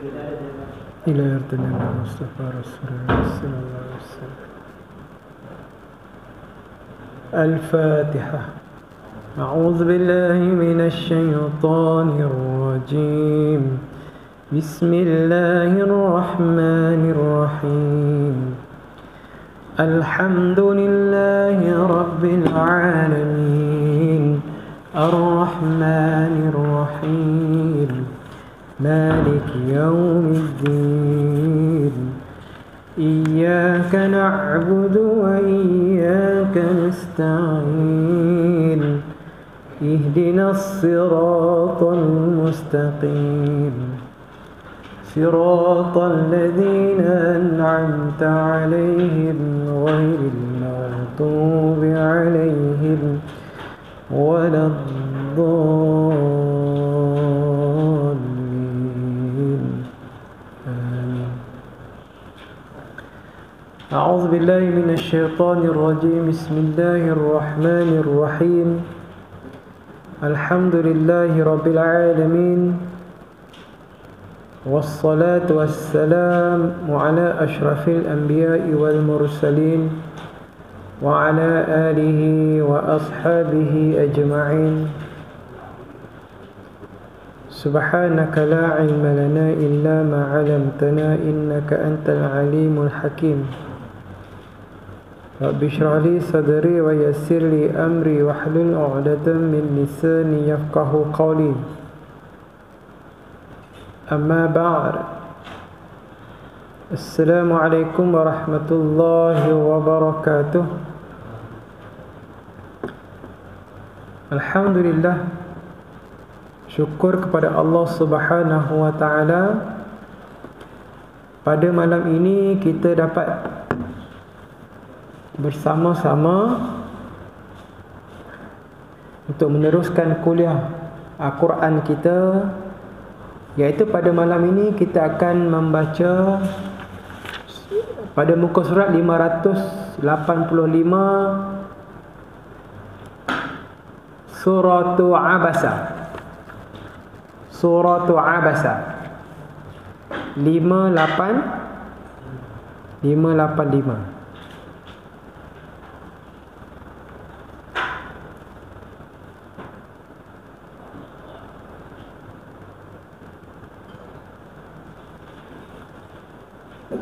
إلى يرتنا المصطفى رسول الله صلى الله عليه وسلم. الفاتحة. أعوذ بالله من الشيطان الرجيم. بسم الله الرحمن الرحيم. الحمد لله رب العالمين الرحمن الرحيم مالك يوم الدين. إياك نعبد وإياك نستعين. اهدنا الصراط المستقيم صراط الذين أنعمت عليهم غير المغضوب عليهم ولا الضالين. آمين. أعوذ بالله من الشيطان الرجيم. بسم الله الرحمن الرحيم. الحمد لله رب العالمين والصلاة والسلام على أشرف الأنبياء والمرسلين وعلى آله وأصحابه أجمعين. سبحانك لا علم لنا إلا ما علمتنا إنك أنت العليم الحكيم. رب اشرح لي صدري ويسر لي أمري واحلل عقدة من لساني يفقه قولي. أما بعد. السلام عليكم ورحمة الله وبركاته. Alhamdulillah, syukur kepada Allah Subhanahu wa ta'ala. Pada malam ini kita dapat bersama-sama untuk meneruskan kuliah Al-Quran kita, iaitu pada malam ini kita akan membaca pada muka surat 585 Suratu Abasa. Suratu Abasa 585.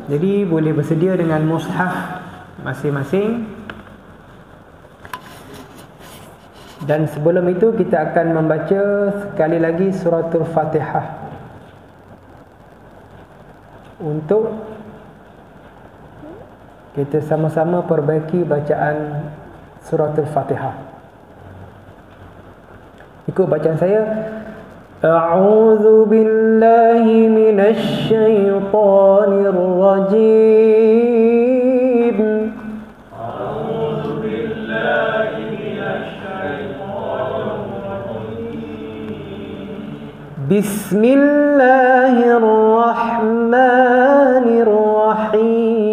Jadi boleh bersedia dengan mushaf masing-masing. Dan sebelum itu kita akan membaca sekali lagi suratul Fatihah untuk kita sama-sama perbaiki bacaan suratul Fatihah. Ikut bacaan saya. أعوذ بالله من الشيطان الرجيم. أعوذ بالله من الشيطان الرجيم. بسم الله الرحمن الرحيم.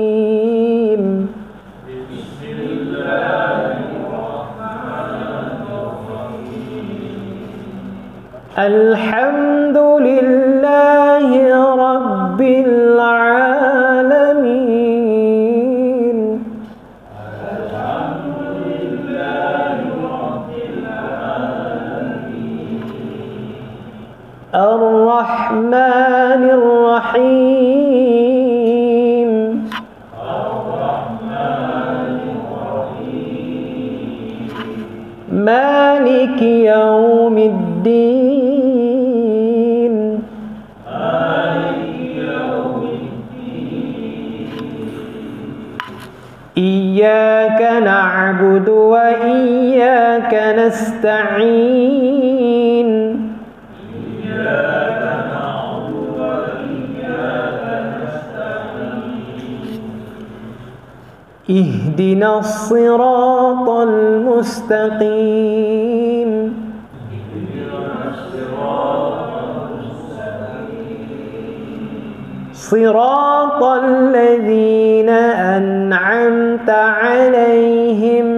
الحمد لله رب العالمين. الحمد لله رب العالمين. الرحمن الرحيم. الرحمن الرحيم. مالك يوم الدين. إياك نعبد وإياك نستعين. إياك نعبد وإياك نستعين. اهدنا الصراط المستقيم. صراط الذين أنعمت عليهم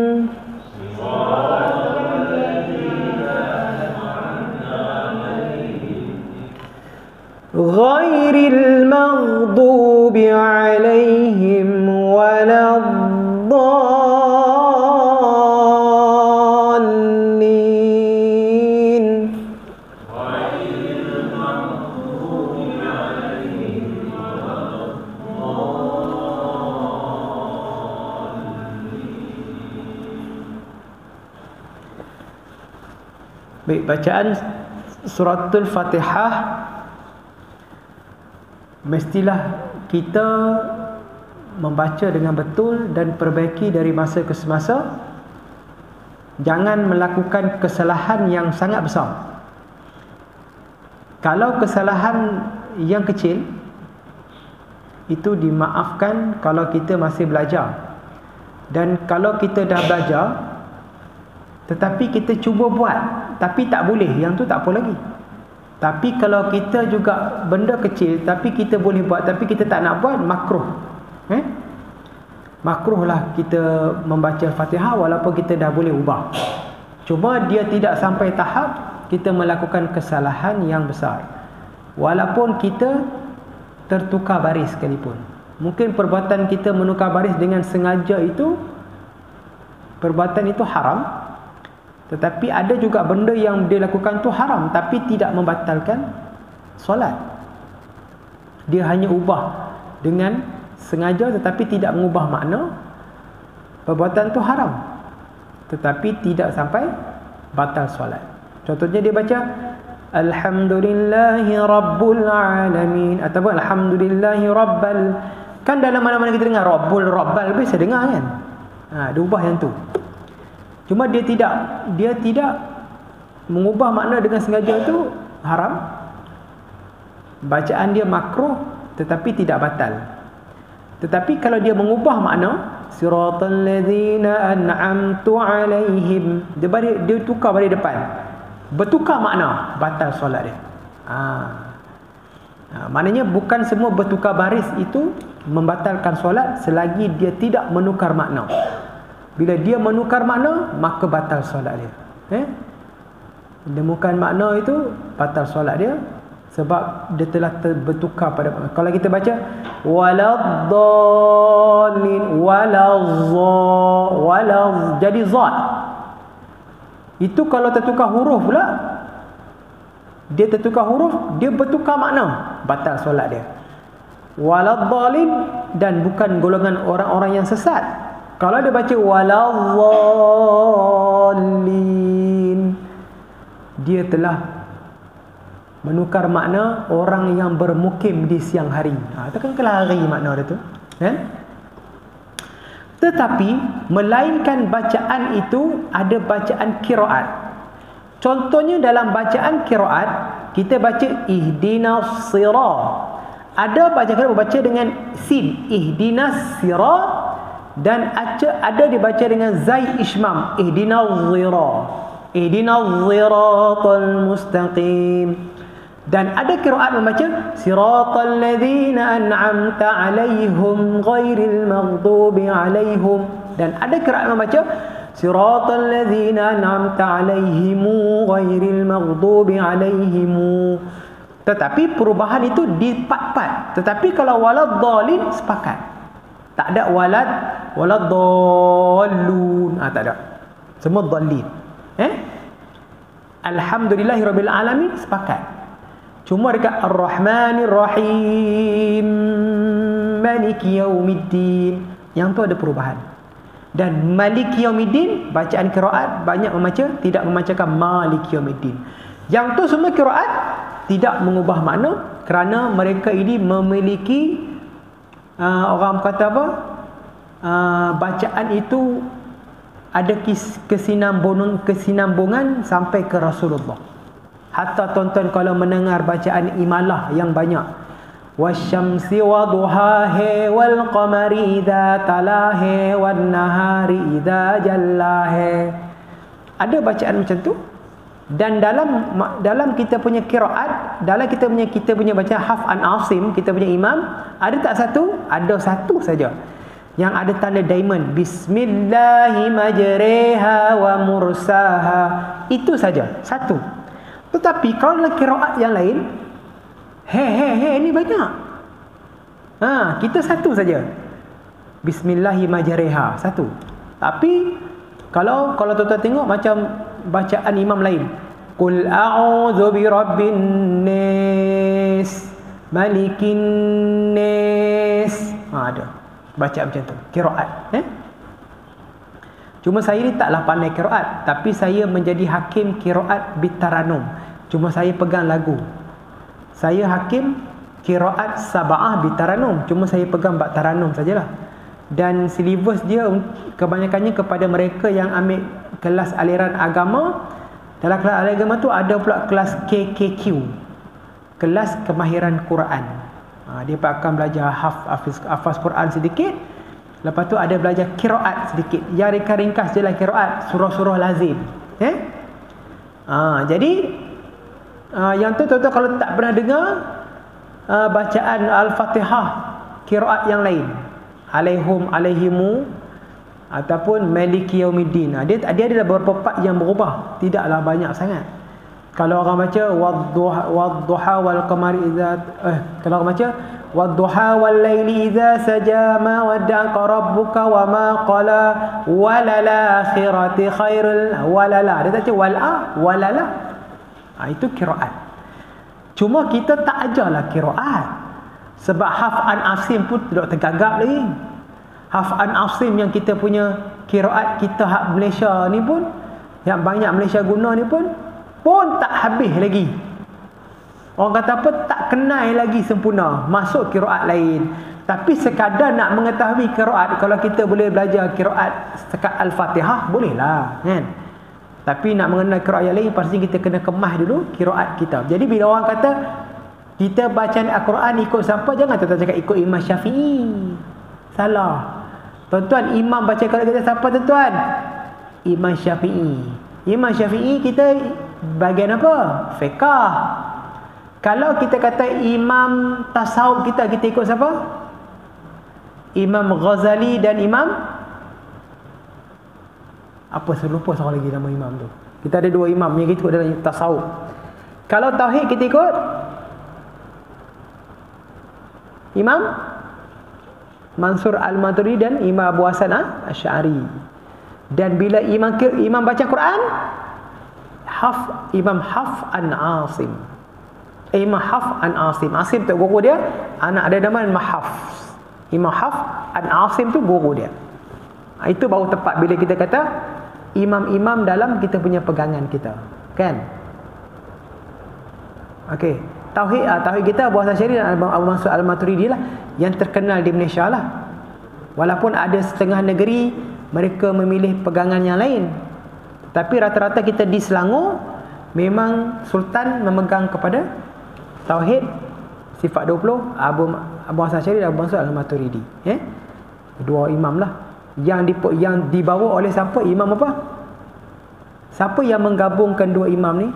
ghairil maghdubi alaihim waladdallin. Baik, bacaan suratul Fatihah mestilah kita membaca dengan betul dan perbaiki dari masa ke semasa. Jangan melakukan kesalahan yang sangat besar. Kalau kesalahan yang kecil itu dimaafkan kalau kita masih belajar. Dan kalau kita dah belajar tetapi kita cuba buat tapi tak boleh, yang tu tak apa lagi. Tapi kalau kita juga benda kecil tapi kita boleh buat tapi kita tak nak buat, makruh. Makruh lah kita membaca Fatihah walaupun kita dah boleh ubah. Cuma dia tidak sampai tahap kita melakukan kesalahan yang besar. Walaupun kita tertukar baris sekalipun. Mungkin perbuatan kita menukar baris dengan sengaja itu, perbuatan itu haram. Tetapi ada juga benda yang dia lakukan tu haram tapi tidak membatalkan solat. Dia hanya ubah dengan sengaja tetapi tidak mengubah makna. Perbuatan tu haram tetapi tidak sampai batal solat. Contohnya dia baca Alhamdulillahi Rabbul Alamin ataupun Alhamdulillahi Rabbal. Kan dalam mana-mana kita dengar Rabbul, Rabbal, biasa dengar kan. Dia ubah yang tu. Cuma dia tidak mengubah makna dengan sengaja, itu haram. Bacaan dia makruh tetapi tidak batal. Tetapi kalau dia mengubah makna, siratal ladzina an'amtu alaihim, dia tukar balik depan, bertukar makna, batal solat dia. Maknanya bukan semua bertukar baris itu membatalkan solat selagi dia tidak menukar makna. Bila dia menukar makna, maka batal solat dia. Menemukan makna itu batal solat dia sebab dia telah bertukar pada makna. Kalau kita baca waladdallin, walaz, jadi zat. Itu kalau tertukar huruf pula, dia tertukar huruf, dia bertukar makna, batal solat dia. Waladdallin, dan bukan golongan orang-orang yang sesat. Kalau dia baca waladzallin, dia telah menukar makna orang yang bermukim di siang hari. Itu kan kelari makna dia tu. Tetapi melainkan bacaan itu ada bacaan qiraat. Contohnya dalam bacaan qiraat, kita baca ihdinas sirat. Ada bacaan baca dengan sin, ihdinas sirat. Dan ada dibaca dengan zai ismam, ihdinas siratal mustaqim. Dan ada qiraat membaca siratal ladzina an'amta alaihim ghairil maghdubi alaihim. Dan ada qiraat membaca siratal ladzina an'amta alaihim ghairil maghdubi alaihim. Tetapi perubahan itu di part-part. Tetapi kalau waladdallin sepakat. Tak ada waladdallun. Tak ada. Semua dallin. Alhamdulillahirabbil alamin sepakat. Cuma dekat Ar-Rahmanir Rahim, Maliki Yaumiddin, yang tu ada perubahan. Dan Maliki Yaumiddin, bacaan qiraat banyak membaca tidak membacakan Maliki Yaumiddin. Yang tu semua qiraat tidak mengubah makna kerana mereka ini memiliki orang kata apa, bacaan itu ada kesinambungan sampai ke Rasulullah. Hatta tuan-tuan kalau mendengar bacaan imalah yang banyak, wasyamsi waduhahe wal qamari idza talahe wan nahari idza jallahe, ada bacaan macam tu. Dan dalam kita punya qiraat, dalam kita punya baca Hafs an Asim, kita punya imam, ada tak satu? Ada satu saja yang ada tanda diamond, bismillahi majreha wa mursaha. Itu saja, satu. Tetapi kalau dalam qiraat yang lain, He ni banyak. Kita satu saja. Bismillahirrahmanirrahim, satu. Tapi kalau tuan-tuan tengok macam bacaan imam lain, Qul a'udzu birabbin nas, malikin nas. Ada baca macam tu, qiraat. Cuma saya ni taklah pandai qiraat, tapi saya menjadi hakim qiraat bitaranum. Cuma saya pegang lagu. Saya hakim qiraat sab'ah bitaranum, cuma saya pegang bab taranum sajalah. Dan silibus dia kebanyakannya kepada mereka yang ambil kelas aliran agama. Dalam kelas aliran agama tu ada pula kelas KKQ, kelas kemahiran Quran. Dia akan belajar hafaz Quran sedikit. Lepas tu ada belajar qiraat sedikit. Yang ringkas je lah qiraat, surah-surah lazim. Jadi yang tu tuan-tuan kalau tak pernah dengar bacaan Al-Fatihah qiraat yang lain, alaihimu ataupun maliki yaumiddin, dia ada beberapa part yang berubah, tidaklah banyak sangat. Kalau orang baca wadduha wal qamari idza kalau orang baca wadduha wal laili idza saja ma wadda'aka rabbuka wa ma qala walal akhirati khairul walala, dia tak baca walala. Itu qiraat. Cuma kita tak ajarlah qiraat. Sebab haf'an asim pun tidak tergagap lagi. Haf'an asim yang kita punya qiraat kita hak Malaysia ni pun, yang banyak Malaysia guna ni pun tak habis lagi. Orang kata apa, tak kenal lagi sempurna. Masuk qiraat lain. Tapi sekadar nak mengetahui qiraat, kalau kita boleh belajar qiraat sekat Al-Fatihah, bolehlah, kan? Tapi nak mengenal qiraat yang lain, pasti kita kena kemas dulu qiraat kita. Jadi bila orang kata kita bacaan Al-Quran ikut siapa, jangan tuan-tuan cakap ikut Imam Syafi'i. Salah. Tuan-tuan, imam baca Quran kita siapa tuan-tuan? Imam Syafi'i. Imam Syafi'i kita bagian apa? Fiqah. Kalau kita kata imam tasawuf kita ikut siapa? Imam Ghazali dan Imam apa, saya lupa seorang lagi nama imam tu. Kita ada dua imam yang kita ikut dalam tasawuf. Kalau tauhid kita ikut Imam Mansur Al-Maturidi dan Imam Abu Hasan Asy'ari. Dan bila imam baca Quran, Imam Hafs an Asim. Imam Hafs an Asim. Asim tu guru dia, anak ada nama Hafs. Imam Hafs an Asim tu guru dia. Itu baru tepat bila kita kata imam-imam dalam kita punya pegangan kita, kan? Okey. Tauhid kita Abu Hasan Asy'ari dan Abu Mansur Al-Maturidi lah yang terkenal di Malaysia lah. Walaupun ada setengah negeri mereka memilih pegangan yang lain, tapi rata-rata kita di Selangor memang Sultan memegang kepada tauhid sifat 20 Abu Hasan Asy'ari dan Abu Mansur Al-Maturidi. Dua imam lah yang dibawa oleh siapa? Imam apa? Siapa yang menggabungkan dua imam ni?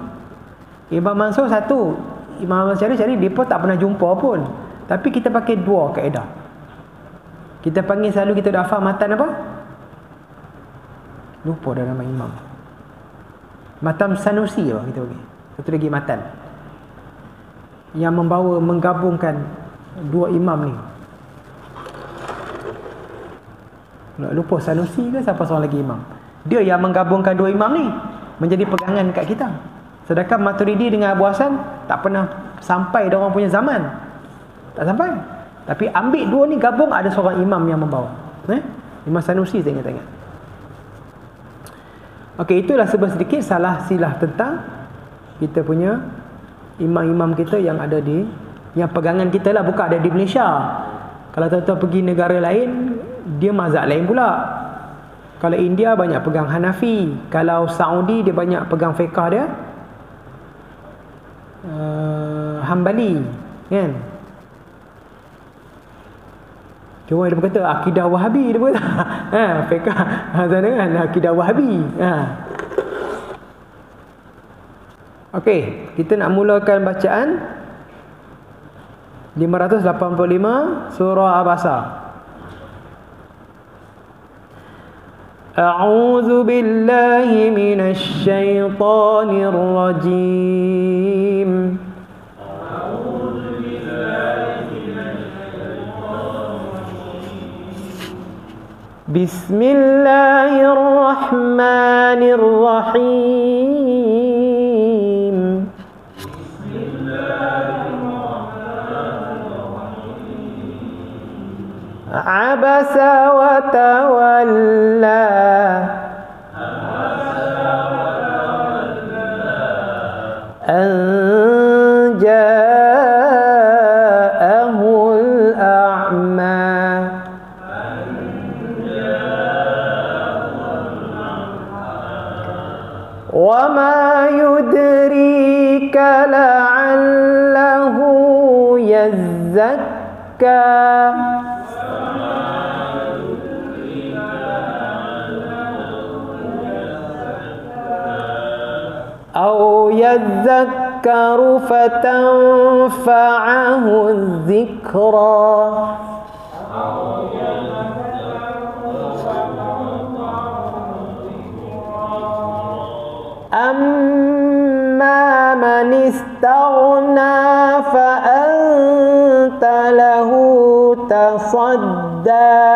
Imam Mansur satu, Imam Asy'ari dia pun tak pernah jumpa pun. Tapi kita pakai dua kaedah. Kita panggil selalu, kita dah hafal matan apa? Lupa dah nama imam. Matan Sanusi apa kita panggil. Satu lagi matan yang menggabungkan dua imam ni. Lupa Sanusi ke siapa seorang lagi imam. Dia yang menggabungkan dua imam ni menjadi pegangan kat kita. Sedangkan Maturidi dengan Abu Hasan tak pernah sampai dia orang punya zaman. Tak sampai. Tapi ambil dua ni gabung, ada seorang imam yang membawa. Imam Sanusi saya ingat. Okey, itulah sedikit salah silah tentang kita punya imam-imam kita yang ada di, yang pegangan kita lah, bukan ada di Malaysia. Kalau tuan-tuan pergi negara lain, dia mazhab lain pula. Kalau India banyak pegang Hanafi. Kalau Saudi dia banyak pegang fiqah dia Hambali, kan? Cuma dia berkata akidah Wahabi, dia berkata fiqah sana kan akidah Wahabi. Okey, kita nak mulakan bacaan 585 surah Abasa. A'udzu billahi minasy syaithanir rajim. A'udzu Bismillahirrahmanirrahim. Abasa wa tawalla. An ja'ahul a'ma. Wa ma yudrika la'allahu yazzakka. أو يذكر فتنفعه الذكرى. أما من استغنى فأنت له تصدى.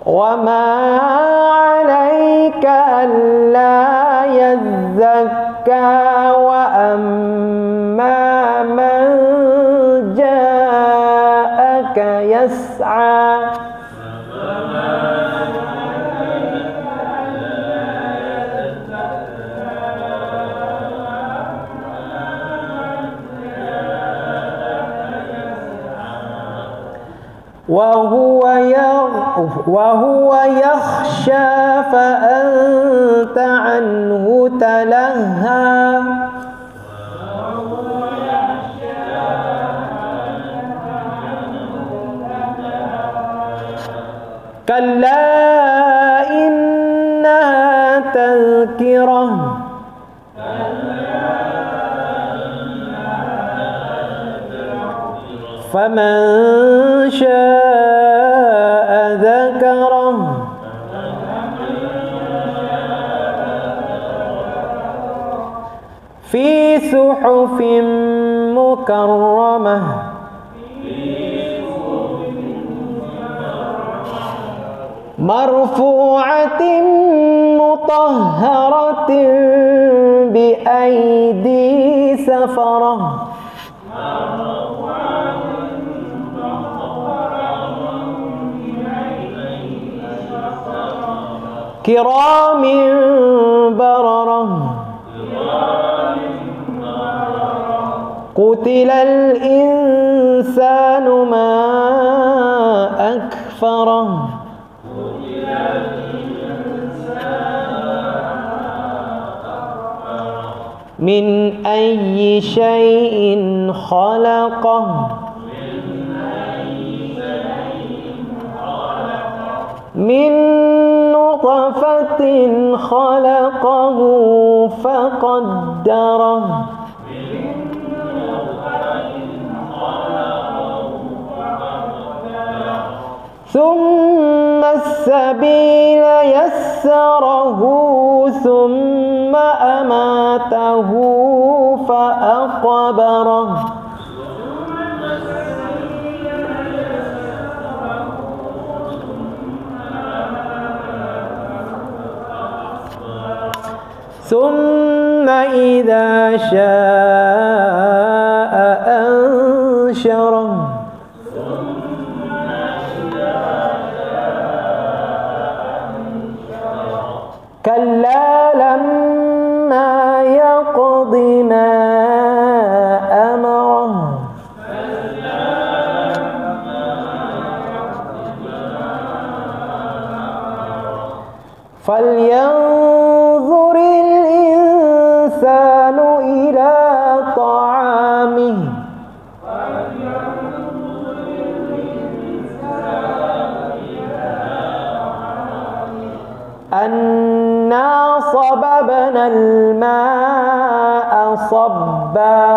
وما عليك ألا يزكى وأما من جاءك يسعى. وهو يخشى فأنت عنه تلهى. كلا إنها تذكرة. فمن شاء ذكره. في صحف مكرمة. مرفوعة مطهرة بأيدي سفرة. كرام بررة. قتل الإنسان ما أكفره. من أي شيء خلقه. من نطفة خلقه فقدره. ثم السبيل يسره. ثم أماته فأقبره. ثم إذا شاء أنشره. كلا لما يقض ما أمره. فلينظر الإنسان إلى طعامه. أنا صببنا الماء صبا.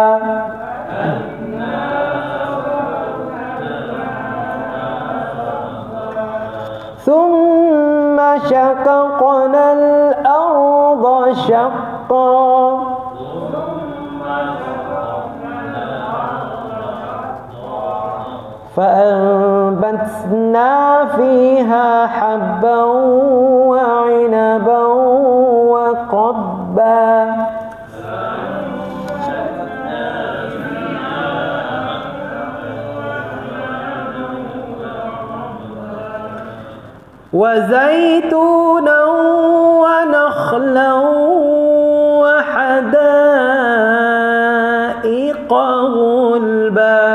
ثم شققنا الأرض شقا. فأنبتنا فيها حبا وعنبا وقضبا وزيتونا ونخلا وحدائق غلبا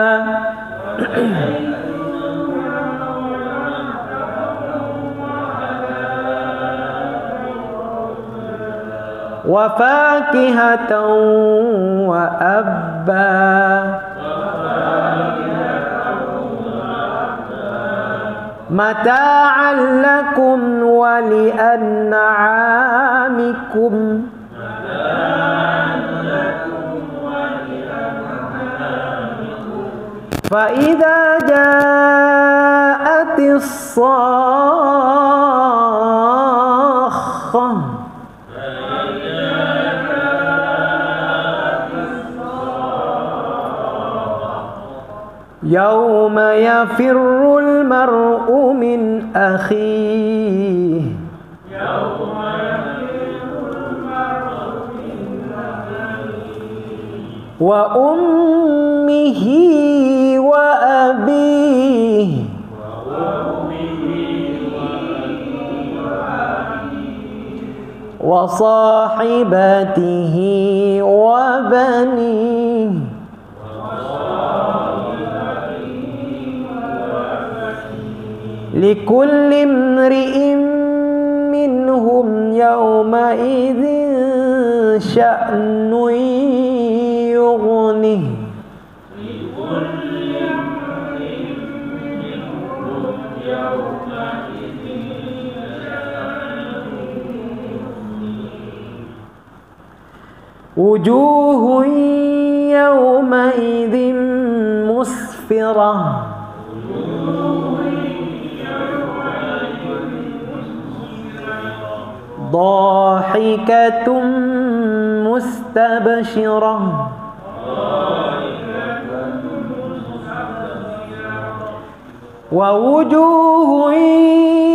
وفاكهة وأبا متاعا لكم ولأنعامكم فإذا جاءت الصاخة يوم يفر المرء من أخيه وأمه وأبيه وصاحبته وبنيه لكل امرئ منهم يومئذ شأن يغنيه وجوه يومئذ مسفرة ضاحكة مستبشرة ووجوه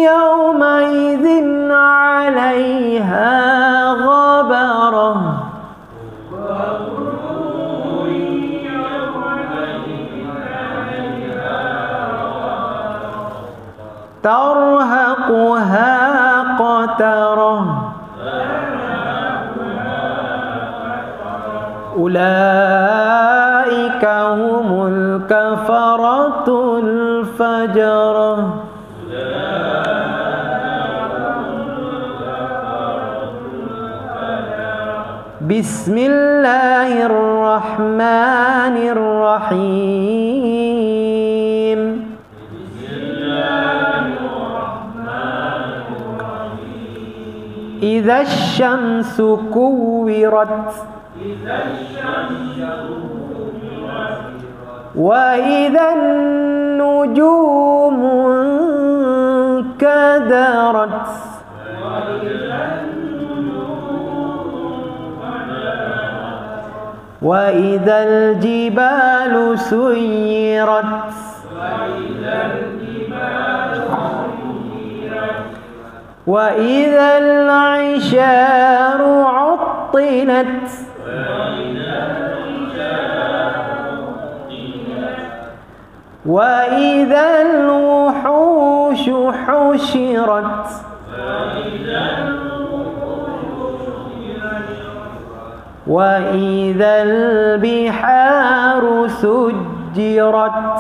يومئذ عليها غبرة ترهقها قترة أولئك هم الكفرة الفجرة بسم الله الرحمن الرحيم إذا الشمس كورت وإذا النجوم انكدرت وإذا الجبال سيرت وإذا العشار عطلت وإذا الوحوش حشرت وإذا البحار سجرت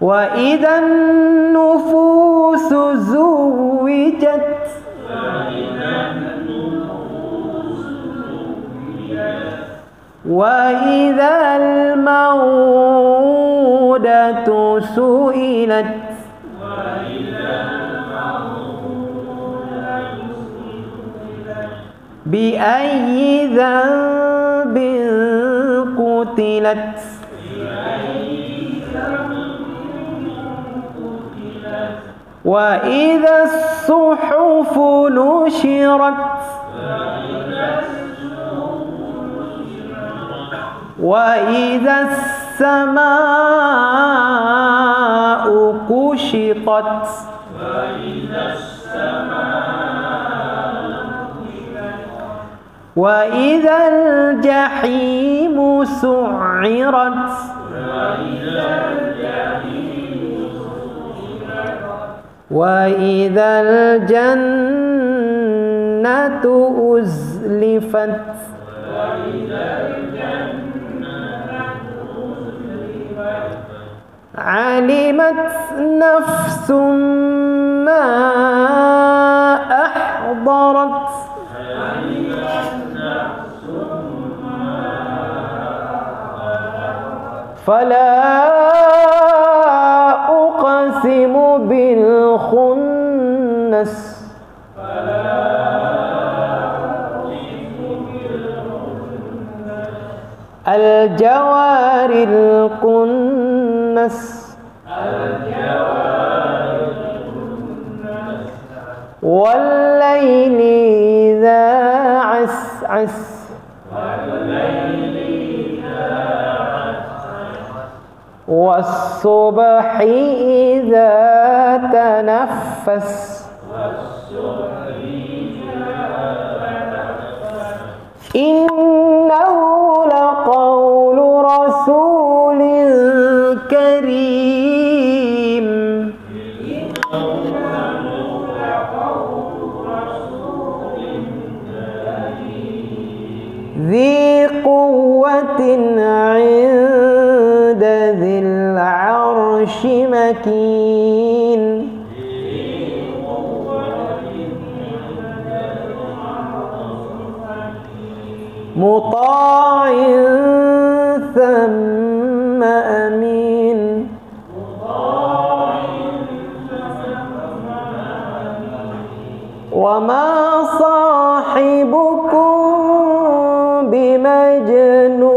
وإذا النفوس زوجت وإذا الموءودة سئلت بأي ذنب قتلت وإذا الصحف نشرت وإذا السماء كشطت وإذا الجحيم سعرت وإذا الجنة أزلفت علمت نفس ما أحضرت فلا أقسم بالخنس الجوار الكنس والليل إذا عسعس والصبح إذا تنفس إنه لقول رسول كريم ذي قوة عند ذي العرش مكين مطاع ثم أمين وما صاحبكم بمجنون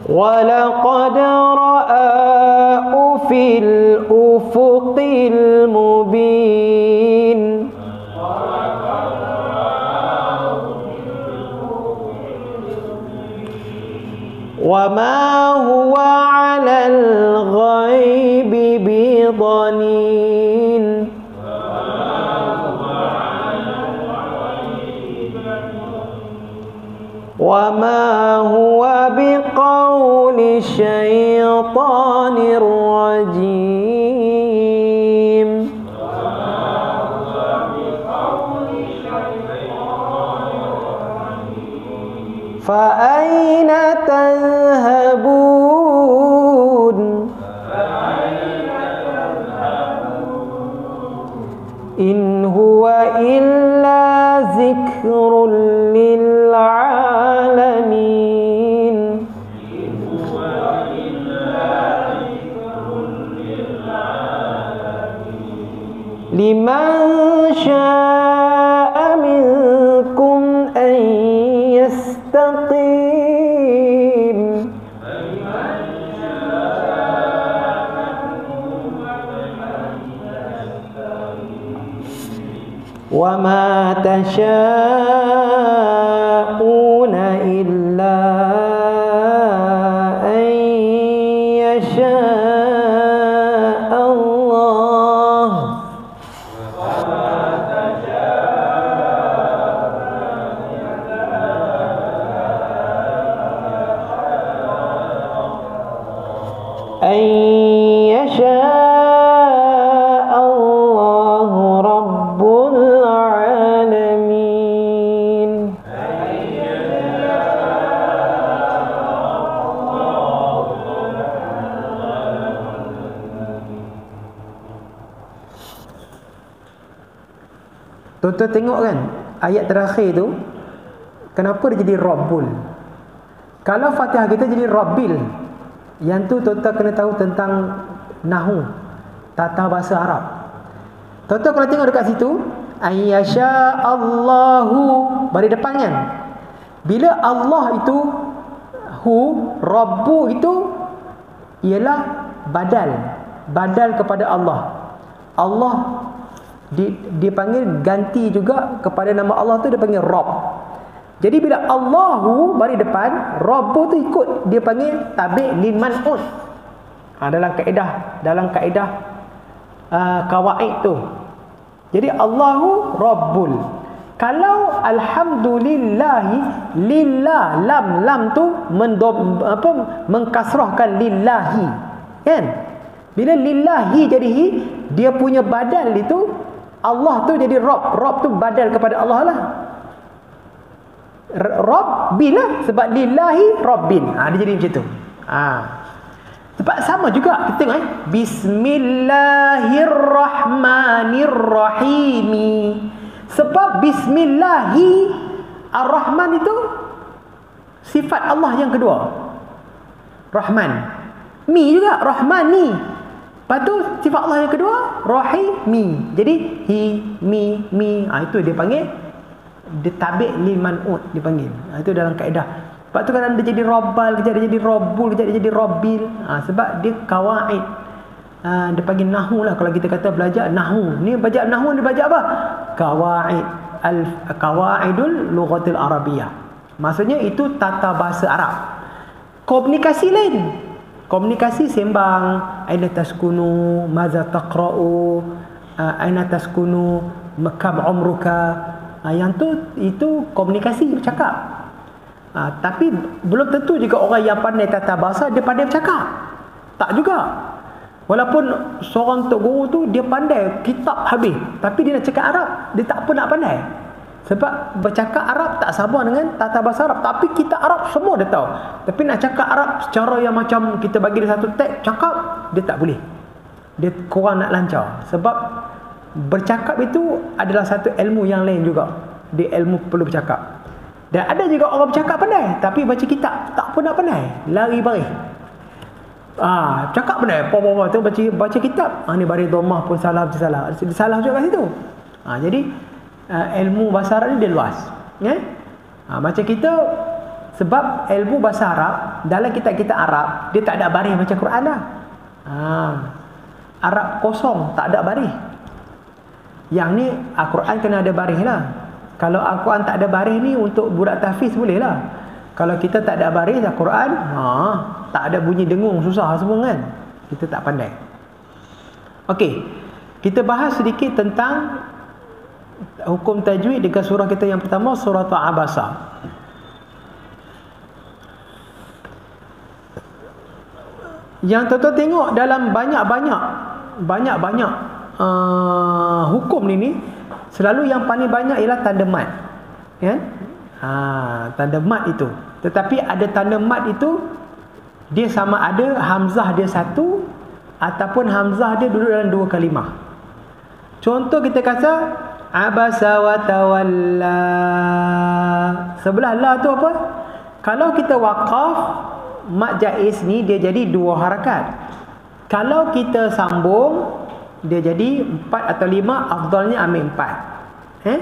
ولقد رآه في الأفق المبين وما هو على الغيب بضنين وما هو بقول شيطان رجيم فأين تذهبون إن هو إلا ذكر للعالمين لمن شاء منكم أن يستقيم وما تشاءون إلا أن يشاء الله أن يشاء الله رب العالمين Tuan-tuan tengok kan ayat terakhir tu, kenapa dia jadi Rabbul? Kalau Fatihah kita jadi Rabbil, yang tu tuan-tuan kena tahu tentang Nahu, tata bahasa Arab. Tuan-tuan kalau tengok dekat situ, ayyasha Allahu bari depan kan, bila Allah itu hu, Rabbu itu ialah badal kepada Allah. Allah dia panggil ganti juga kepada nama Allah tu, dia panggil Rabb. Jadi bila Allahu bagi depan, Rabb tu ikut, dia panggil tabi' lil man'ut. Dalam kaedah kawaid tu. Jadi Allahu Rabbul. Kalau alhamdulillahi, lillah, lam tu mengkasrahkan lillahi, kan? Bila lillahi jadi hi, dia punya badal itu Allah tu jadi Rabb tu badal kepada Allah lah. Rabbil lah, sebab lillahi rabbin. Dia jadi macam tu. Sebab sama juga kita tengok Bismillahirrahmanirrahim. Sebab Bismillahi Ar-Rahman itu sifat Allah yang kedua. Rahman. Mi juga Rahmani. Lepas tu sifat Allah yang kedua Rahimi. Jadi hi, mi. Itu dia panggil, dia tabi' lil man'ut dipanggil. Itu dalam kaedah. Lepas tu kadang dia jadi Rabbal, kejap dia jadi Rabbul, kejap dia jadi Rabbil. Sebab dia kawaid. Dia panggil nahu lah. Kalau kita kata belajar nahu, ni belajar nahu, dia belajar apa? Kawaid. Kawaidul lughatil arabiyah. Maksudnya itu tata bahasa Arab. Komunikasi lain. Komunikasi sembang, aina taskunu, maza taqra'u, aina taskunu, makam umruka. Yang tu itu komunikasi, bercakap. Tapi belum tentu juga orang yang pandai tata bahasa dia pandai bercakap. Tak juga. Walaupun seorang tok guru tu dia pandai kitab habis, tapi dia nak cakap Arab, dia tak apa nak pandai. Sebab bercakap Arab tak sama dengan tata bahasa Arab. Tapi kita Arab semua dia tahu. Tapi nak cakap Arab secara yang macam kita bagi dia satu tag cakap, dia tak boleh. Dia kurang nak lancar. Sebab bercakap itu adalah satu ilmu yang lain juga. Dia ilmu perlu bercakap. Dan ada juga orang bercakap pandai, tapi baca kitab tak pun nak pandai, lari baris. Cakap pandai, tu baca kitab, ni baris dhammah pun salah juga kat situ. Jadi ilmu bahasa Arab ni dia luas, ya. Macam kita, sebab ilmu bahasa Arab dalam kitab-kitab Arab dia tak ada baris macam Quran dah. Arab kosong, tak ada baris. Yang ni Al-Quran kena ada baris lah. Kalau Al-Quran tak ada baris ni untuk budak tahfiz boleh lah. Kalau kita tak ada baris Al-Quran, tak ada bunyi dengung, susah semua kan. Kita tak pandai. Okey, kita bahas sedikit tentang hukum tajwid dekat surah kita yang pertama, surah Abasa. Yang tuan-tuan tengok dalam banyak-banyak hukum ni selalu yang paling banyak ialah tanda mat, kan? Tanda mat itu. Tetapi ada tanda mat itu dia sama ada hamzah dia satu ataupun hamzah dia duduk dalam dua kalimah. Contoh kita kata abasa wa tawalla. Sebelah la tu apa? Kalau kita waqaf, mat jaiz ni dia jadi dua harakat. Kalau kita sambung, dia jadi 4 atau 5, afdalnya ambil 4.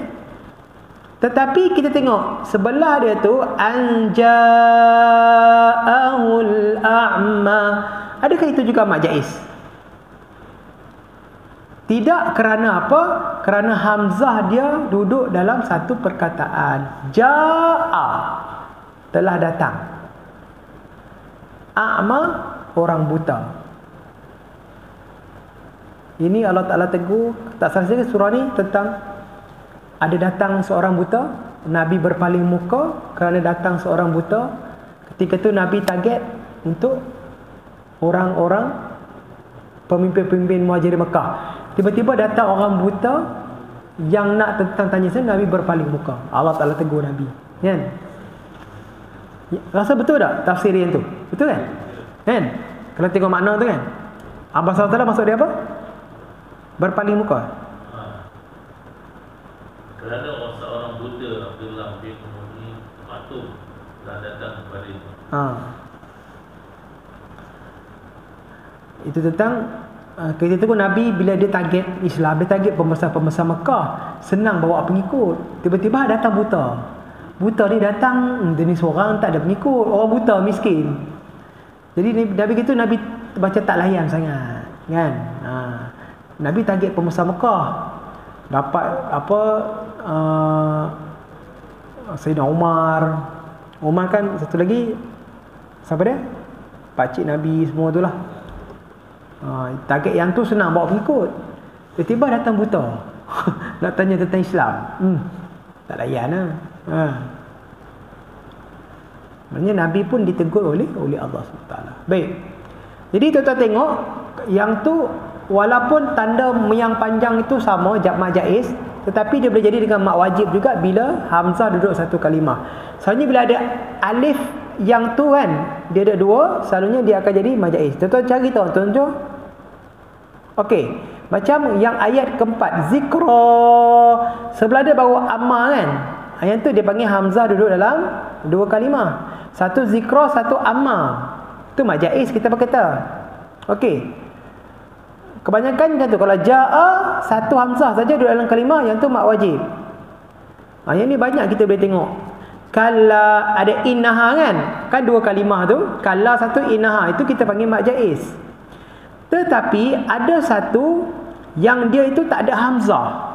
Tetapi kita tengok sebelah dia tu anja'ahul a'ma. Adakah itu juga mat jaiz? Tidak. Kerana apa? Kerana hamzah dia duduk dalam satu perkataan. Ja'a, telah datang. A'ma, orang buta. Ini Allah Ta'ala tegur, tak salah saja surah ni tentang ada datang seorang buta, Nabi berpaling muka kerana datang seorang buta. Ketika tu Nabi target untuk orang-orang pemimpin-pemimpin Muhajirin Mekah. Tiba-tiba datang orang buta yang nak tanya saya, Nabi berpaling muka. Allah Ta'ala tegur Nabi, kan? Rasa betul tak tafsir yang tu? Betul kan? Kan? Kalau tengok makna tu kan? Abasa Allah Ta'ala maksud dia apa? Berpaling muka. Kerana seorang buta Abdullah bin Ummi Maktum telah datang kepada itu. Itu tentang ketika tu Nabi bila dia target Islam, dia target pembesar-pembesar Mekah, senang bawa pengikut. Tiba-tiba datang buta. Buta ni datang, dia ni seorang tak ada pengikut, orang buta miskin. Jadi Nabi gitu, Nabi baca tak layan sangat, kan? Nabi target pembesar Mekah. dapat apa, Sayyidina Umar kan, satu lagi siapa dia, pakcik Nabi semua tu lah. Target yang tu senang bawa pengikut. Tiba-tiba datang buta nak tanya tentang Islam, tak layan lah. Maksudnya Nabi pun ditegur oleh Allah SWT. Baik, jadi tuan-tuan tengok yang tu, walaupun tanda yang panjang itu sama, mak jaiz, tetapi dia boleh jadi dengan mak wajib juga bila hamzah duduk satu kalimah. Selalunya bila ada alif yang tu kan, dia ada dua, selalunya dia akan jadi mak jaiz. Tuan-tuan cari tahu, tuan-tuan. Okey, macam yang ayat keempat, zikra, sebelah dia baru amma kan. Ayat tu dia panggil hamzah duduk dalam dua kalimah. Satu zikra, satu amma. Itu mak jaiz kita berkata. Okey. Kebanyakan kan tu, kalau jaa satu hamzah saja duduk dalam kalimah, yang tu mak wajib. Yang ni banyak kita boleh tengok. Kala ada innaha kan dua kalimah tu, kala satu innaha, itu kita panggil mak jaiz. Tetapi ada satu yang dia itu tak ada hamzah.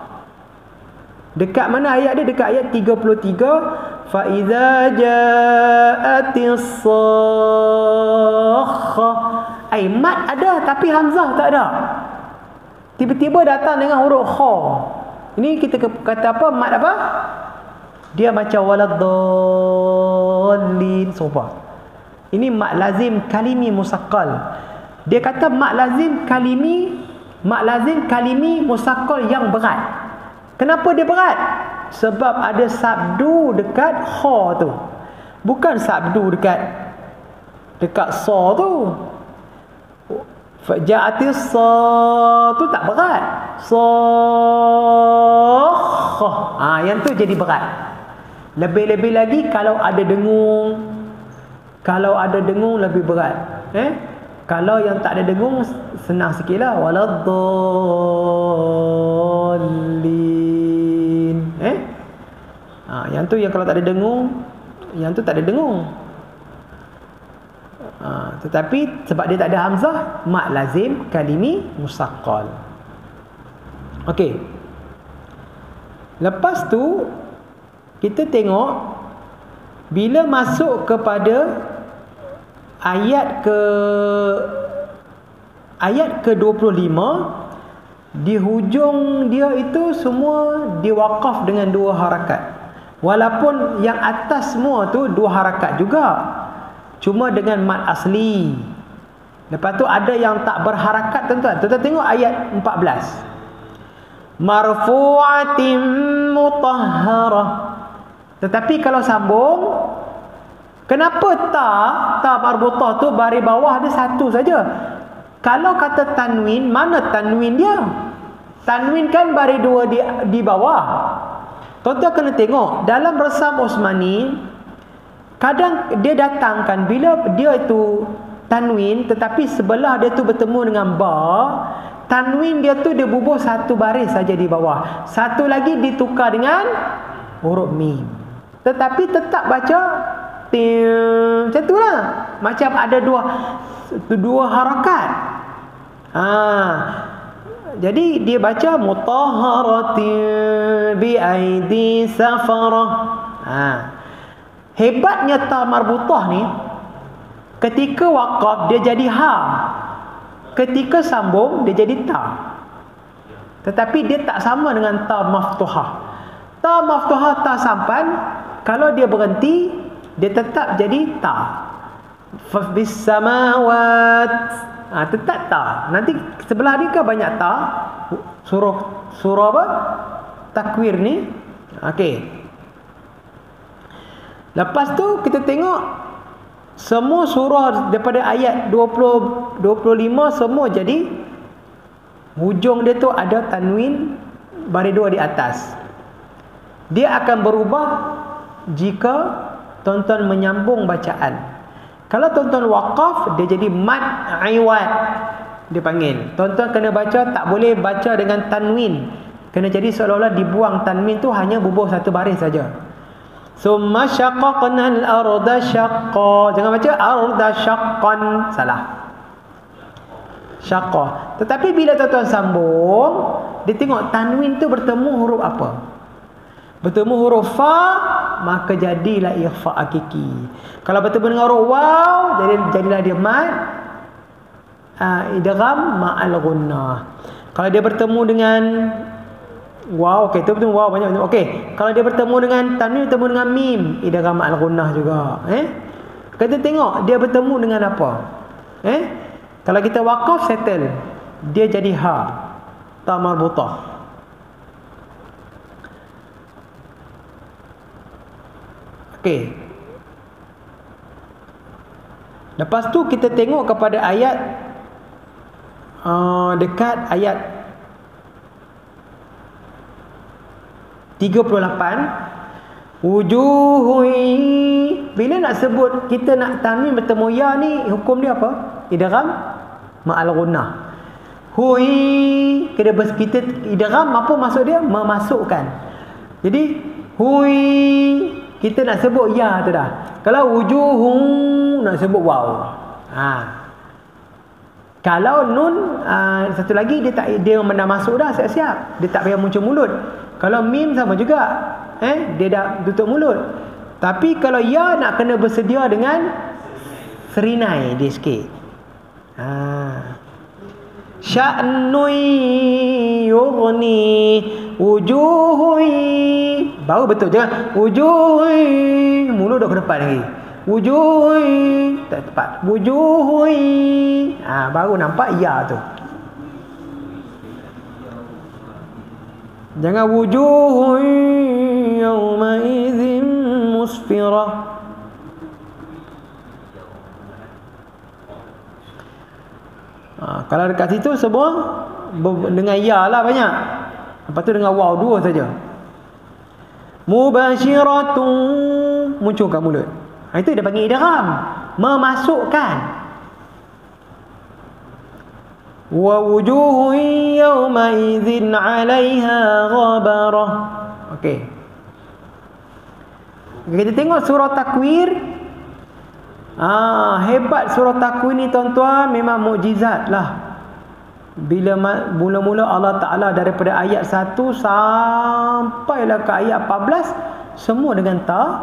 Dekat mana ayat dia? Dekat ayat 33, fa iza ja'atis sakha. Mat ada tapi hamzah tak ada. Tiba-tiba datang dengan huruf kha. Ini kita kata apa? Mat apa? Dia macam waladdallin, sopa. Ini mat lazim kalimi musaqqal. Dia kata mat lazim kalimi musaqqal yang berat. Kenapa dia berat? Sebab ada sabdu dekat kha tu. Bukan sabdu dekat sa tu. Faja'atis sa tu tak berat. Sakha. Yang tu jadi berat. Lebih-lebih lagi kalau ada dengung. Kalau ada dengung lebih berat. Kalau yang tak ada dengung senang sikit lah. Waladdallin. Yang tu yang kalau tak ada dengung, yang tu tak ada dengung. Tetapi sebab dia tak ada hamzah, mat lazim kalimi musaqqal. Okey. Lepas tu kita tengok bila masuk kepada ayat ke-25, di hujung dia itu semua diwaqaf dengan dua harakat. Walaupun yang atas semua tu dua harakat juga, cuma dengan mat asli. Lepas tu ada yang tak berharakat, tuan-tuan. Tuan-tuan tengok ayat 14. Marfu'atin mutahharah. Tetapi kalau sambung, kenapa ta marbutah tu baris bawah ada satu saja? Kalau kata tanwin, mana tanwin dia? Tanwin kan baris dua di bawah. Tuan-tuan kena tengok dalam resam Osmani, kadang dia datangkan bila dia itu tanwin, tetapi sebelah dia tu bertemu dengan ba, tanwin dia tu dia bubuh satu baris saja di bawah, satu lagi ditukar dengan huruf mim, tetapi tetap baca macam tu lah, macam ada dua harakat. Jadi dia baca mutahharatin bi aidi safarah. Hebatnya ta marbutah ni, ketika waqaf dia jadi ha, ketika sambung dia jadi ta. Tetapi dia tak sama dengan ta maftuhah. Ta maftuhah, ta sampan, kalau dia berhenti dia tetap jadi ta. Fa bis samawat, tetap ta. Nanti sebelah ni kan banyak ta. Surah apa? Takwir ni. Okey. Lepas tu kita tengok semua surah daripada ayat 25 semua jadi hujung dia tu ada tanwin baris dua di atas. Dia akan berubah jika tuan-tuan menyambung bacaan. Kalau tuan-tuan waqaf, dia jadi mad iwad, dia panggil. Tuan-tuan kena baca, tak boleh baca dengan tanwin. Kena jadi seolah-olah dibuang tanwin tu, hanya bubuh satu baris saja. Summa syaqaqnal arda syaqqa. Jangan baca arda syaqqan, salah. Syaqqa. Tetapi bila tuan-tuan sambung, Dia tengok tanwin tu bertemu huruf apa. Bertemu huruf fa, maka jadilah ikhfa hakiki. Kalau bertemu dengan huruf waw, jadilah dia mad idgham ma'al gunnah. Kalau dia bertemu dengan waw, okey, tu bertemu waw banyak. Okey, kalau dia bertemu dengan tanwin, bertemu dengan mim, idgham ma'al gunnah juga. Kita tengok dia bertemu dengan apa. Kalau kita waqaf, settle, dia jadi ha, ta marbutah. Okey. Lepas tu kita tengok kepada ayat dekat ayat 38, wujuhui. Bila nak sebut, kita nak tanwin bertemu ya ni, hukum dia apa? Idgham ma'al gunnah. Hui, kita idgham, apa maksud dia? Memasukkan. Jadi hui, kita nak sebut ya tu dah. Kalau wujuhu nak sebut waw. Kalau nun satu lagi dia dah masuk dah, siap-siap. Dia tak payah muncul mulut. Kalau mim sama juga. Dia dah tutup mulut. Tapi kalau ya nak kena bersedia dengan serinai dia sikit. Sya'nui yughni wujuhui. Baru betul, jangan wujuhui, mulut dah ke depan lagi. Wujuhui, tak tepat. Wujuhui. Baru nampak ya tu. Jangan wujuhui yawma idzin musfirah. Kalau dekat situ semua dengan ya lah banyak. Lepas tu dengan waw dua saja. Mubasyiratun, munculkan mulut. Itu dia panggil idgham, memasukkan. Wa wujuhun yawma idzin 'alaiha ghabarah. Okey. Kita tengok surah Takwir. Hebat surah Takwir ni tuan-tuan, memang mukjizat lah. Bila mula-mula Allah Ta'ala daripada ayat 1 sampailah ke ayat 14 semua dengan ta.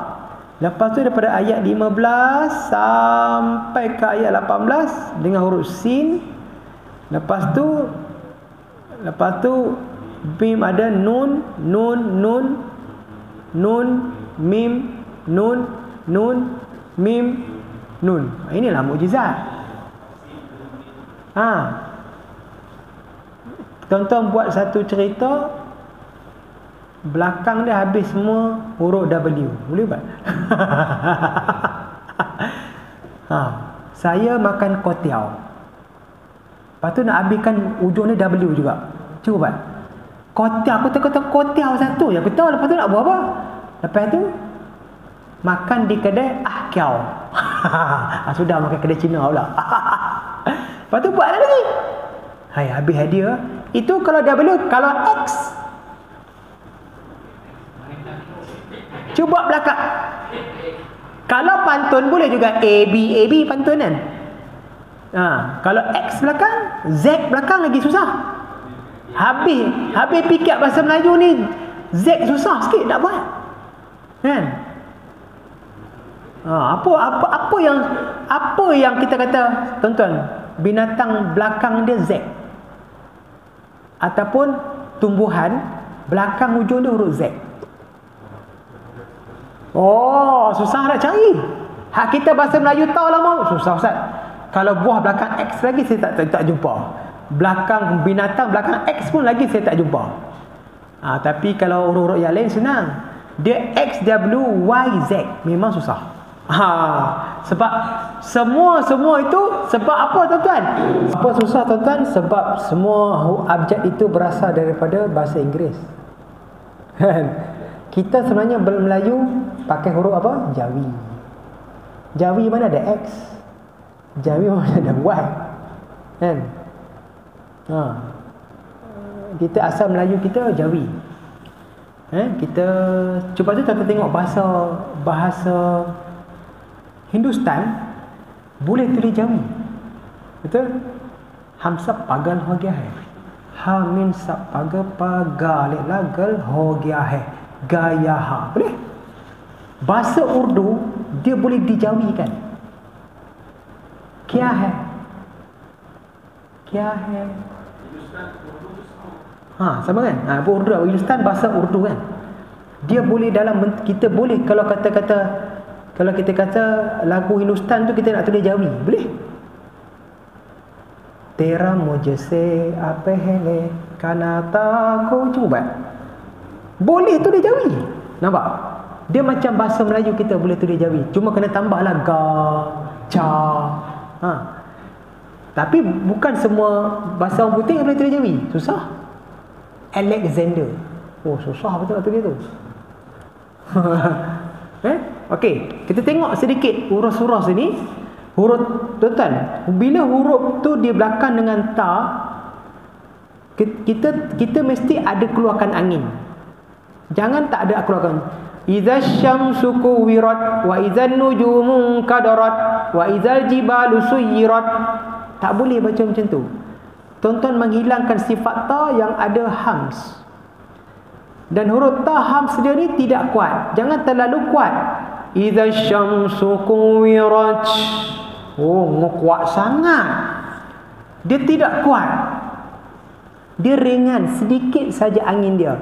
Lepas tu daripada ayat 15 sampai ke ayat 18 dengan huruf sin. Lepas tu mim ada nun, mim, nun, mim, nun. Inilah mukjizat. Tonton buat satu cerita, belakang dia habis semua huruf W. Boleh buat? Saya makan kotiau. Lepas tu nak habiskan ujung ni W juga. Cuba buat. Kotiau, aku kata kotiau satu je aku tahu. Lepas tu nak buat apa? Lepas tu makan di kedai kiau. Sudah makan kedai Cina pula. Lepas tu buat lagi. Hai, habis hadiah. Itu kalau W. Kalau X, cuba belakang. Kalau pantun boleh juga AB pantun kan. Kalau X belakang, Z belakang lagi susah. Habis fikir bahasa Melayu ni, Z susah sikit nak buat. Kan? Apa yang kita kata, tuan-tuan, binatang belakang dia Z. Ataupun tumbuhan belakang ujung dia huruf Z. Susah nak cari. Hak kita bahasa Melayu tahu lama. Susah Ustaz. Kalau buah belakang X lagi saya tak jumpa. Belakang binatang belakang X pun lagi saya tak jumpa. Tapi kalau huruf-huruf yang lain senang. Dia X, W, Y, Z. Memang susah. Sebab semua itu sebab apa tuan-tuan? Apa susah tuan-tuan? Sebab semua abjad itu berasal daripada bahasa Inggeris. Kita sebenarnya Melayu pakai huruf apa? Jawi. Jawi mana ada X? Jawi mana ada Y? Kan? Kita asal Melayu kita Jawi. Kita cuba tu kita tengok bahasa Hindustan boleh tulis Jawi. Betul? Hamsa pagal ho gaya hai. Ha min sab paga paga le lagal ho gya hai gaya ha. Boleh? Bahasa Urdu dia boleh dijawikan. Kya hai? Kya hai? Sama kan? Urdu, Hindustan bahasa Urdu kan. Dia boleh dalam kita boleh kalau kita kata lagu Hindustan tu kita nak tulis Jawi, boleh? Tera mujhse apehele kanata ko cuba. Boleh tulis Jawi. Nampak? Dia macam bahasa Melayu kita boleh tulis Jawi. Cuma kena tambahlah ga, ca. Tapi bukan semua bahasa orang putih boleh tulis Jawi. Susah. Alexander. Susah betul nak tulis tu. Okey, kita tengok sedikit huruf-huruf sini. Huruf tuan, bila huruf tu di belakang dengan ta, kita mesti ada keluarkan angin. Jangan tak ada keluarkan. Idza syamsu kuwirat wa idzan nujumu kadarat wa idzal jibalu suyirat. Tak boleh baca macam tu. Tuan-tuan menghilangkan sifat ta yang ada hams. Dan huruf ta hams dia ni tidak kuat. Jangan terlalu kuat. Idza syamsu kuwirat. Kuat sangat. Dia tidak kuat. Dia ringan, sedikit saja angin dia.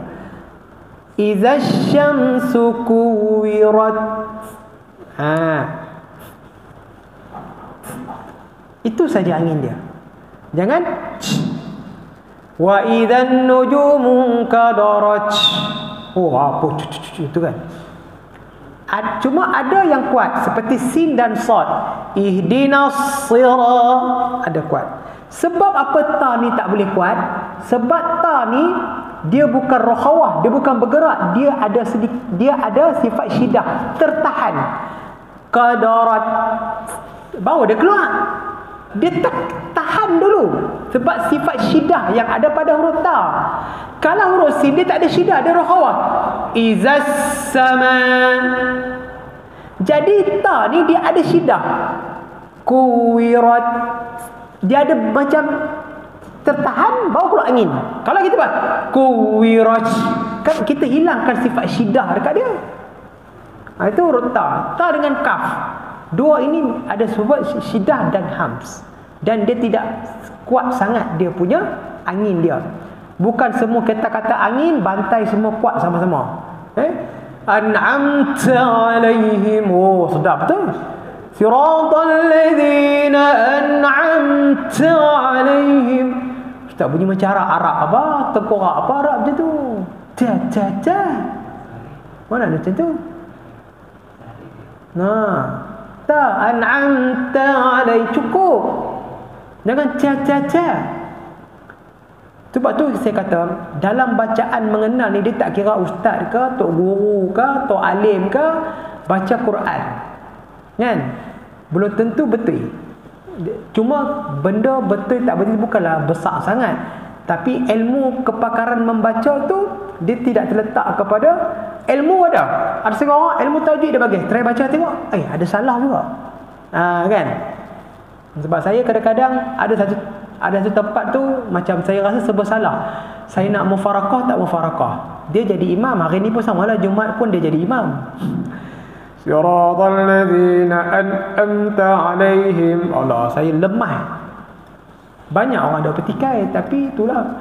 Idza syamsu kuwirat. Itu saja angin dia. Jangan wa idzan nujumu kadarat. Apa itu kan? Cuma ada yang kuat seperti sin dan sad. Ihdinas sirat, ada kuat. Sebab apa ta ni tak boleh kuat? Sebab ta ni dia bukan rokhawah, dia bukan bergerak, dia ada sifat syiddah, tertahan. Qadarat, baru dia keluar. Dia tahan dulu sebab sifat syiddah yang ada pada huruf ta. Kalau huruf sin dia tak ada syiddah, dia rokhawah. Izas sama. Jadi ta ni dia ada syiddah. Kuwirat, dia ada macam tertahan, baru keluar angin. Kalau kita buat kuwirat, kan kita hilangkan sifat syiddah dekat dia. Itu huruf ta. Ta dengan kaf. Dua ini ada sifat syiddah dan hams. Dan dia tidak kuat sangat dia punya angin dia. Bukan semua kata-kata angin bantai semua kuat sama-sama. An'amta alaihim. Sedap betul. Siratal ladzina an'amta alaihim. Ustaz bunyi macam Arab apa? Tengkorak apa Arab macam tu? Ca. Mana ada macam tu? An'amta alaihim, cukup. Jangan ca. Sebab tu saya kata dalam bacaan mengenal ni dia tak kira ustaz ke, tok guru ke, tok alim ke, baca Quran. Kan? Belum tentu betul. Cuma benda betul tak betul bukanlah besar sangat. Tapi ilmu kepakaran membaca tu dia tidak terletak kepada ilmu ada. Ada setengah orang ilmu tajwid dia bagi. Try baca tengok. Ada salah juga. Kan? Sebab saya kadang-kadang ada satu tempat tu macam saya rasa serba salah. Saya nak mufarakah tak mufarakah. Dia jadi imam. Hari ni pun samalah, Jumaat pun dia jadi imam. Siratal ladzina an'amta alaihim. Allah, saya lemah. Banyak orang ada petikai, tapi itulah.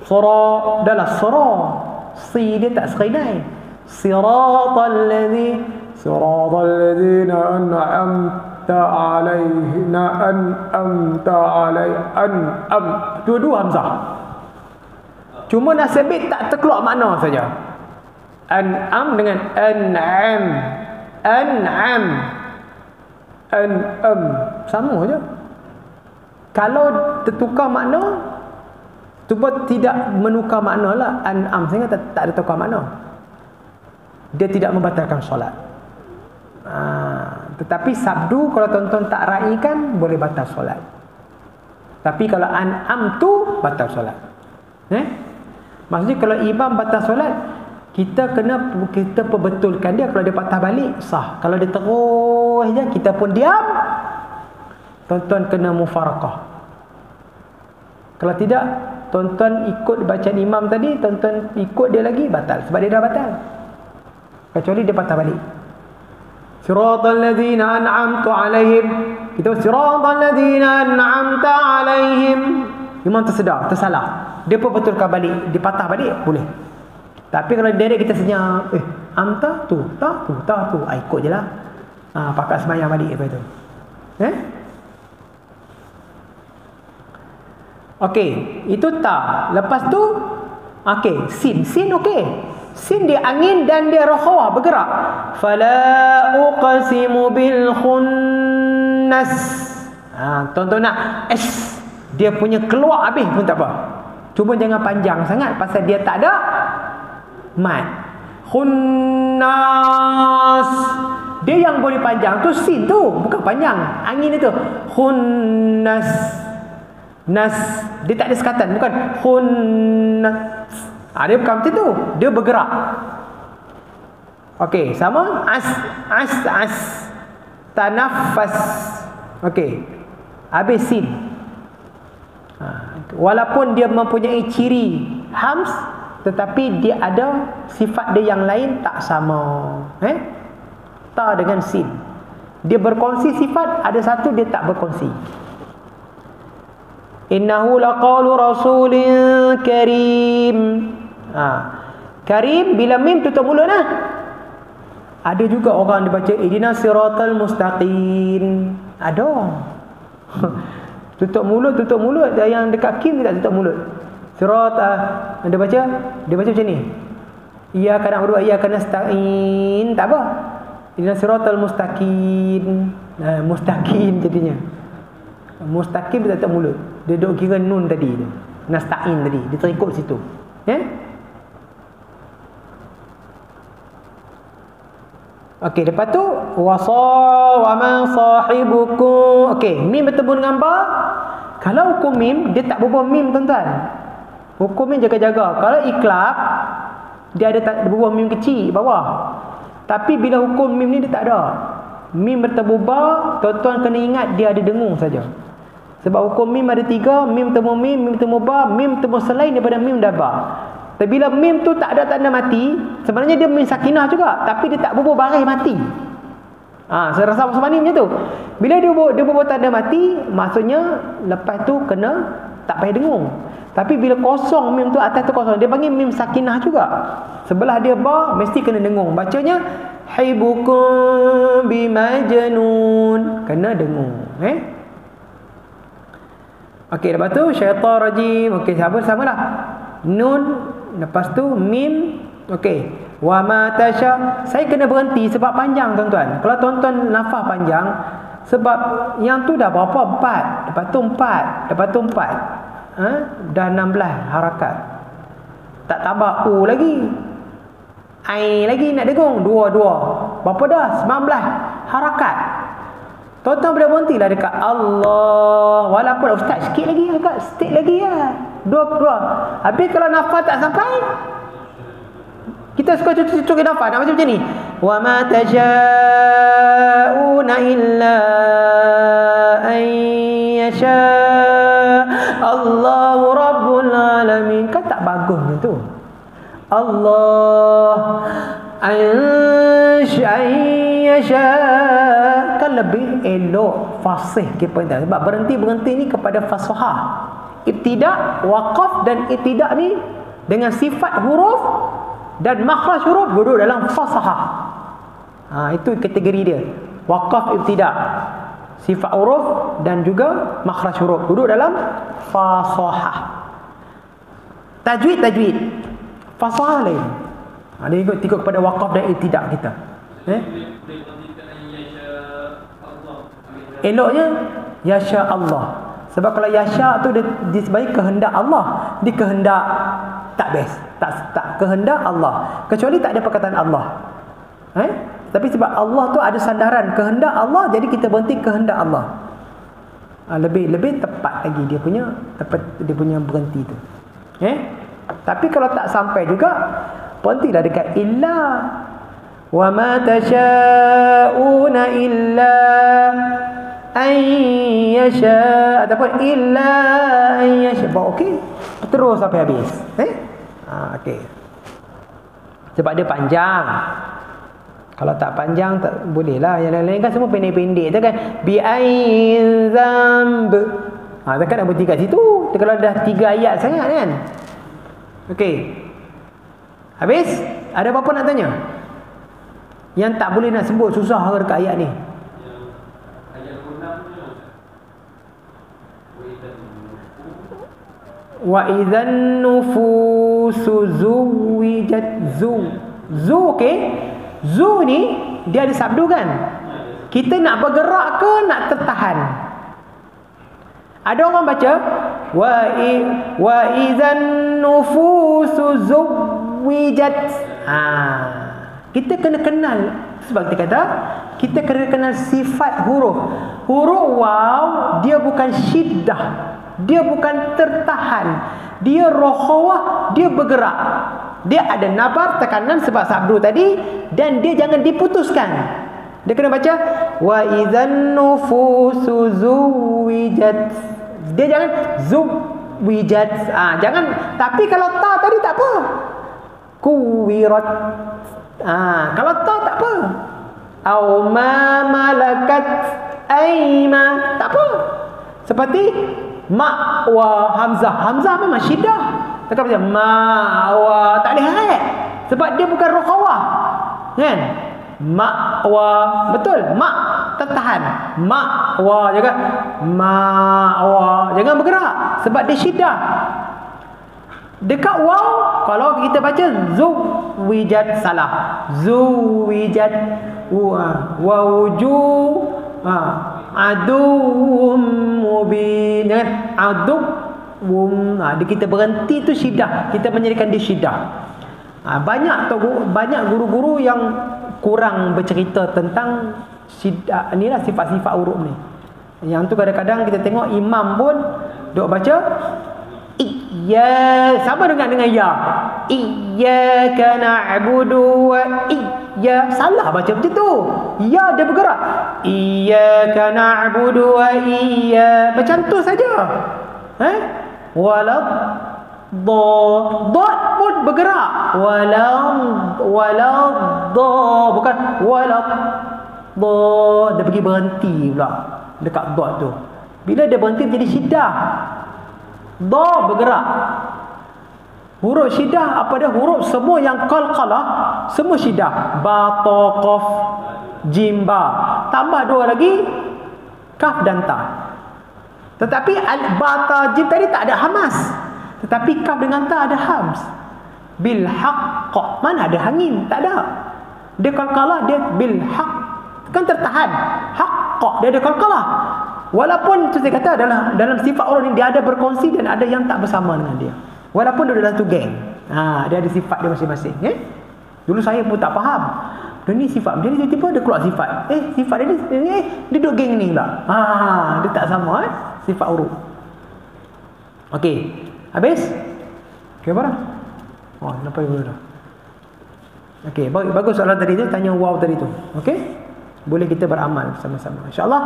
Sura adalah sura. Si dia tak serinai. Siratal ladzina an'amta alaihim. Dua-dua hamzah. Cuma nasabit tak terkeluar makna saja. An'am dengan an'am. Sama je. Kalau tertukar makna, cuba tidak menukar makna lah. An'am sehingga tak ada tukar makna. Dia tidak membatalkan solat. Tetapi sabdu kalau tuan-tuan tak raikan boleh batal solat. Tapi kalau an'am tu batal solat. Maksudnya kalau imam batal solat, kita perbetulkan dia. Kalau dia patah balik sah. Kalau dia terus je kita pun diam, tuan-tuan kena mufarakah. Kalau tidak tuan-tuan ikut bacaan imam tadi, tuan-tuan ikut dia lagi, batal. Sebab dia dah batal. Kecuali dia patah balik. Siratal ladzina an'amtu alaihim. Itu siratal ladzina an'amta alaihim. Imam tersedar, tersalah. Dia pun betulkan balik, dia patah balik, boleh. Tapi kalau direct kita senyap, amta tu, tak tu, tak tu, ikut je lah. Pakat semayang balik apa itu. Okey, itu tak. Lepas tu, okey, sin okey. Sin dia angin dan dia rohawah bergerak. Fala uqsimu bil khunnas. Tuan-tuan nak dia punya keluar habis pun tak apa. Cuma jangan panjang sangat pasal dia tak ada mat. Khunnas. Dia yang boleh panjang tu sin tu, bukan panjang. Angin itu. Khunnas. Nas, dia tak ada sekatan, bukan khunnas. Dia bukan macam tu, dia bergerak. Okey, sama as tanaffas. Okey, habis sin. Walaupun dia mempunyai ciri hams, tetapi dia ada sifat dia yang lain tak sama. Ta dengan sin, dia berkongsi sifat, ada satu dia tak berkongsi. Innahu laqalu rasulin karim. Karim bila mim tutup mulut lah. Ada juga orang dia baca ihdinas siratal mustaqim. Ada. tutup mulut. Yang dekat kim dia tak tutup mulut. Sirat dia baca macam ni. Iyyaka na'budu wa iyyaka nasta'in. Tak apa. Ihdinas siratal mustaqim. Mustaqim jadinya. Mustaqim dia tak tutup mulut. Dia duk kira nun tadi tu. Nasta'in tadi. Dia terikut situ. Okey, lepas tu wa ma sahibukum. Okey, mim bertemu dengan ba. Kalau hukum mim, dia tak berubah mim tuan-tuan. Hukum mim jaga-jaga. Kalau iklab, dia ada berubah mim kecil bawah. Tapi bila hukum mim ni dia tak ada. Mim bertemu ba, tuan-tuan kena ingat dia ada dengung saja. Sebab hukum mim ada 3, mim temu mim, mim temu ba, mim temu selain daripada mim dan ba. Tapi bila mim tu tak ada tanda mati, sebenarnya dia mim sakinah juga, tapi dia tak berubah baris mati. Saya rasa macam ni tu. Bila dia berubah tanda mati, maksudnya lepas tu kena tak payah dengung. Tapi bila kosong mim tu, atas tu kosong, dia panggil mim sakinah juga. Sebelah dia ba mesti kena dengung. Bacanya haibukum bimajnun, kena dengung. Okey, lepas tu syaitan rajim. Okey, samalah. Nun, lepas tu mim. Okey. Wa ma tasha. Saya kena berhenti sebab panjang tuan-tuan. Kalau tuan-tuan nafas panjang, sebab yang tu dah berapa? 4. Lepas tu 4. Lepas tu 4. Dah 16 harakat. Tak tambah u lagi. Ai lagi nak dengung. 2. Berapa dah? 19 harakat. Tuan-tuan boleh berhentilah dekat Allah. Walaupun ustaz sikit lagi agak stick lagi ya. 2. Habis kalau nafas tak sampai, kita suka cuci nafas nak macam ni. Wa ma taja'una illa an yasha Allahu rabbul alamin. Kan tak bagus tu. Allah yasha kan lebih elok, fasih kita. Sebab berhenti ni kepada fasahah. Ibtida, waqaf dan ibtida ni dengan sifat huruf dan makhraj huruf duduk dalam fasahah. Itu kategori dia. Waqaf, ibtida, sifat huruf dan juga makhraj huruf duduk dalam fasahah. Tajwid. Fasahah lain. Dia ikut kepada waqaf dan ibtida kita. Eloknya yasha Allah. Sebab kalau yasha tu dia sebagai kehendak Allah, di kehendak tak best, tak kehendak Allah, kecuali tak ada perkataan Allah. Tapi sebab Allah tu ada sandaran kehendak Allah, jadi kita berhenti kehendak Allah. Lebih tepat lagi dia punya berhenti tu. Tapi kalau tak sampai juga, berhentilah dekat illa. Wa ma tasha'una illa an yasha, ataupun illa an yasha. Okey. terus sampai habis. Okey. Sebab dia panjang. Kalau tak panjang tak bolehlah. Yang lain-lain kan semua pendek-pendek tu kan. Bi'ain zamb. Takkan nak berhenti kat situ. Kalau dah 3 ayat sangat kan. Okey. Habis? Ada apa-apa nak tanya? Yang tak boleh nak sebut susah dekat ayat ni. Wa idzan nufusu zuwijat zu okey. Zu ni dia ada sabdu kan? Kita nak bergerak ke nak tertahan? Ada orang baca wa idzan nufusu zuwijat. Kita kena kenal, sebab kita kata kita kena kenal sifat huruf. Huruf waw dia bukan syiddah, dia bukan tertahan, dia rokhawah, dia bergerak. Dia ada nabar, tekanan sebab sabdu tadi, dan dia jangan diputuskan. Dia kena baca wa idzan nufusu zuwijat. Dia jangan zuwijat. Jangan. Tapi kalau ta tadi tak apa. Kuwirat. Kalau ta tak apa. Au ma malakat aima, tak apa. Seperti ma wa hamzah. Hamzah memang syiddah. Tak apa ma wa, tak boleh hal. Sebab dia bukan rokhawah. Kan? Ma wa, betul. Ma tertahan. Ma wa juga. Ma wa, jangan bergerak sebab dia syiddah. Dekat waw, kalau kita baca zuwijat salah. Zuwijat wa wujuh aduum mubin. Aduum, kita berhenti tu syiddah. Kita menjadikan dia syiddah. Banyak guru-guru yang kurang bercerita tentang syiddah. Inilah sifat-sifat huruf ni. Yang tu kadang-kadang kita tengok imam pun duk baca sama dengan ya. Iyyaka na'budu wa salah baca macam tu. Ya dia bergerak. Iyyaka na'budu wa macam tu saja. Walad dot pun bergerak. Walad bukan walad dia pergi berhenti pula dekat dot tu. Bila dia berhenti jadi syiddah. Da bergerak. Huruf syiddah apa dia? Huruf semua yang qalqalah semua syiddah. Ba, ta, qaf, jim, ba. Tambah 2 lagi kaf dan ta. Tetapi ba, ta, jim tadi tak ada hamas. Tetapi kaf dengan ta ada hams. Bil haqq. Mana ada hangin? Tak ada. Dia qalqalah, dia bil haqq. Kan tertahan. Haqq dia ada qalqalah. Walaupun tu saya kata dalam sifat orang ni dia ada berkongsi dan ada yang tak bersama dengan dia. Walaupun dia dalam tu geng. Dia ada sifat dia masing-masing. Dulu saya pun tak faham. Dia ni sifat macam ni, tiba-tiba dia keluar sifat. Sifat dia dia duduk geng ni pula. Dia tak sama sifat huruf. Okey. Habis? Okey apa dah? Nampak dulu dah. Okey, bagus soalan tadi tu, tanya wow tadi tu. Okey? Boleh kita beramal sama-sama. InsyaAllah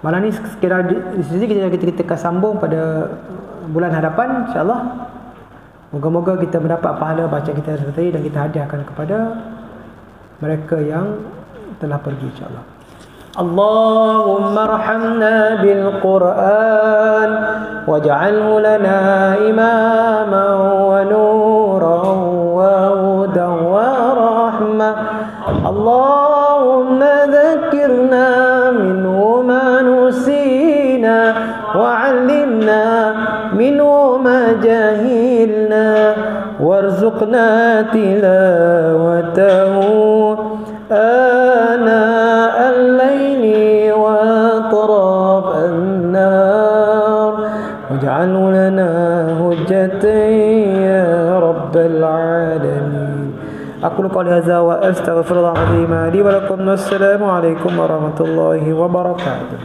malam ni sekira di sini kita akan sambung pada bulan hadapan insya-Allah. Moga-moga kita mendapat pahala baca kita tadi dan kita hadiahkan kepada mereka yang telah pergi insya-Allah. Allahumma arhamna bil Qur'an waj'alhu lana imaman wa nuran wa hudan wa rahmah. Allahumma dhakkirna minhu ma nusina wa'allimna minhu ma jahilna warzuqna tilawatahu ana al-layli wa atraf an-nar waj'alhu lana hujjatan ya rabbal alamin. أقول قولي هذا وأستغفر الله العظيم لي ولكم. والسلام عليكم ورحمة الله وبركاته.